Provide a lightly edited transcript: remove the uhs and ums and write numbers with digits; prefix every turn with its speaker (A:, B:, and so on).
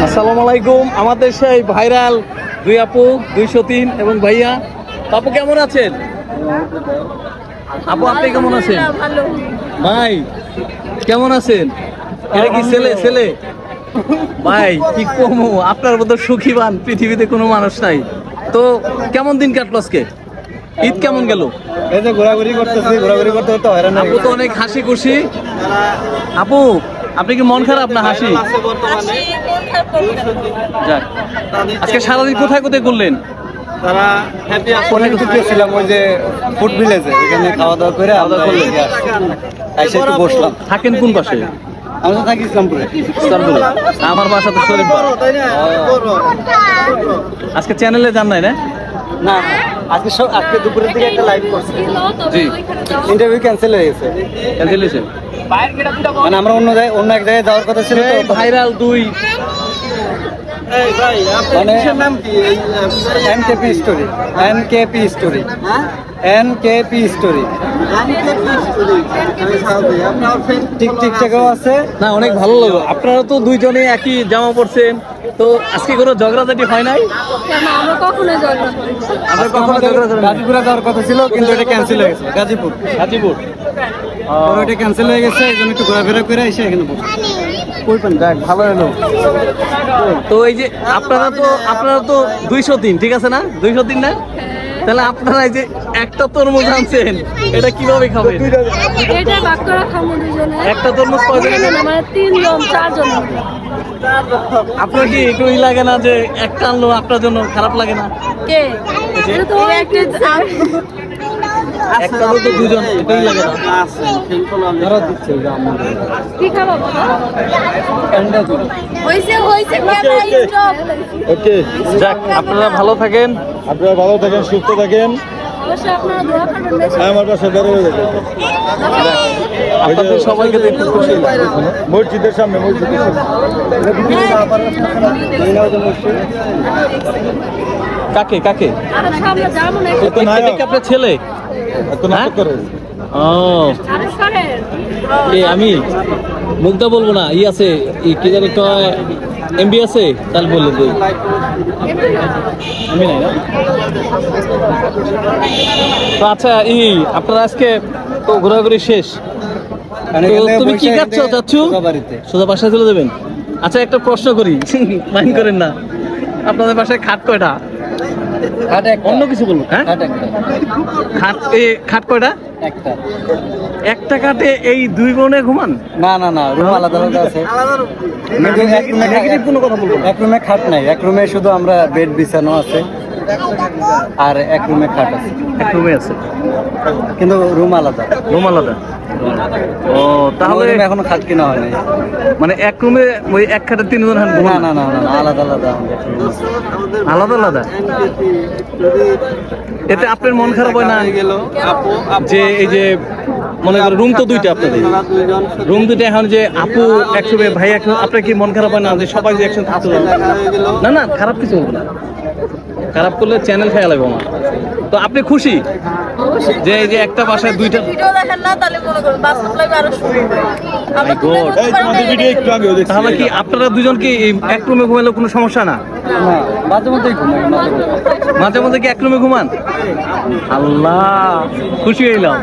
A: আসসালামু আলাইকুম। আমাদের সেই ভাইরাল দুই আপু 203 এবং ভাইয়া। আপু কেমন আছেন? আপু আপনি কেমন আছেন? ভাই কেমন আছেন? এটা কি ছেলে ছেলে? ভাই কি কমু, আপনার মতো সুখীবান পৃথিবীতে কোনো মানুষ নাই। তো কেমন দিন কাটলো আজকে? ঈদ কেমন গেল?
B: এই যে ঘোরাঘুরি করতেছি, ঘোরাঘুরি করতে করতে হয়রান।
A: আপু তো অনেক হাসি খুশি। আপু আপনি কি মন খারাপ না হাসি? যাক, আজকে সারাদিন কোথায় কোথায় করলেন?
B: তারা হ্যাপি কোথায় গেছিলাম, ওই যে ফুড ভিলেজে, এখানে খাওয়া দাওয়া করে এসে একটু বসলাম।
A: থাকেন কোন পাশে?
B: আমি তো থাকি ইসলামপুরে।
A: ইসলামপুরে? আমার বাসা তো শরীফ। আজকে চ্যানেলে যান নাই না?
B: না, আজকে দুপুরের দিকে একটা লাইভ করছি।
A: জি,
B: ইন্টারভিউ ক্যান্সেল হয়ে গেছে।
A: ক্যান্সেল হয়েছে
B: মানে আমরা অন্য এক জায়গায় যাওয়ার কথা ছিল।
A: ভাইরাল দুই
B: মানে নাম কি? এনকেপি স্টোরি। এনকেপি স্টোরি। এনকেপি স্টোরি। টিকটকেও আছে
A: না, অনেক ভালো লাগলো। আপনারা তো দুইজনে একই জামা পরছেন, তো আজকে কোনো ঝগড়াঝাটি হয় নাই?
C: আমরা কখনো
B: গাজীপুরে যাওয়ার কথা ছিল, কিন্তু এটা ক্যান্সেল হয়ে গেছে। গাজীপুর এটা ক্যান্সেল হয়ে গেছে, এই জন্য একটু ঘোরাফেরা করে এসে এখানে ভালো হলো।
A: তো এই যে আপনারা তো 203, ঠিক আছে না? 203 না? তাহলে আপনারা এই যে একটা তরমুজ আনছেন, এটা কিভাবে খাবেন?
C: এটা ভাগ করে খাবো দুজনে।
A: একটা তরমুজ কয়জনে খাবেন?
C: মানে 3 জন 4 জন।
A: আপনার কি একটু লাগে না যে একটা আনলো আপনার জন্য খারাপ লাগে না?
C: কে? এটা তো একটা
A: একটা তো দুজন, এটাই লাগে না?
B: যারা দিচ্ছে
C: কি খাবো বাবা? হইছে ক্যামেরা স্টপ।
B: ওকে,
A: যাক, আপনারা ভালো থাকেন,
B: সুস্থ থাকেন।
C: অবশ্যই আপনারা দোয়া করবেন বেশি।
B: আমার পাশে বেরো হয়ে যাবে।
A: আপনাদের সবাইকে দেখতে খুশি।
B: মসজিদের সামনে,
A: কাকে কাকে?
C: আরে সামনে যাবো না।
A: এটা কি আপনার ছেলে? হ্যাঁ? ও, আমি মুগ্ধা বলবো না, ই আছে, কি জানি কয়, এমবি আছে, তাহলে বললে তুই আমি নাই না। তো আচ্ছা, আপনারা আজকে তো ঘোরাঘুরি শেষ, তুমি কি খাচ্ছ চাচ্ছু? সোজা বাসায় চলে যাবেন? আচ্ছা, একটা প্রশ্ন করি, মাইন্ড করেন না। আপনাদের বাসায় খাট কয়টা? অন্য কিছু বলবো। হ্যাঁ, খাট কয়টা? একটা খাটে এই দুই বোনে ঘুমান?
B: না, রুম আলাদা আলাদা আছে।
A: কোনো কথা বলবো।
B: এক রুমে খাট নাই, এক রুমে শুধু আমরা বেড বিছানো আছে, আর এক রুমে খাট আছে।
A: এক রুমে আছে,
B: কিন্তু রুম আলাদা।
A: ও, তাহলে
B: এখনো খাট কিনা হয় নাই।
A: মানে এক রুমে ওই এক খাটে 3 জন?
B: না, আলাদা আলাদা।
A: আলাদা। এতে আপনার মন খারাপ হয় না যে এই যে মনে করেন রুম তো দুইটা, আপনাদের রুম দুইটা, এখন যে আপু একসঙ্গে ভাই একসঙ্গে, আপনার কি মন খারাপ হয় না যে সবাই যে একসঙ্গে থাকতে পারে? না, খারাপ কিছু বলবো না, খারাপ করলে চ্যানেল খেয়াল লাগবে আমার। তো আপনি খুশি যে এই যে একটা বাসায় দুইটা?
C: ভিডিও দেখেন না, তাহলে মনে করুন বাস্তব লাইভে আরো সুন্দর।
A: তাহলে কি আপনারা দুজন কি এক রুমে ঘুমাইলে কোনো সমস্যা না?
B: মাঝে মধ্যেই ঘুমাই।
A: মাঝে মধ্যে কি এক রুমে ঘুমান? আল্লাহ, খুশি হইলাম।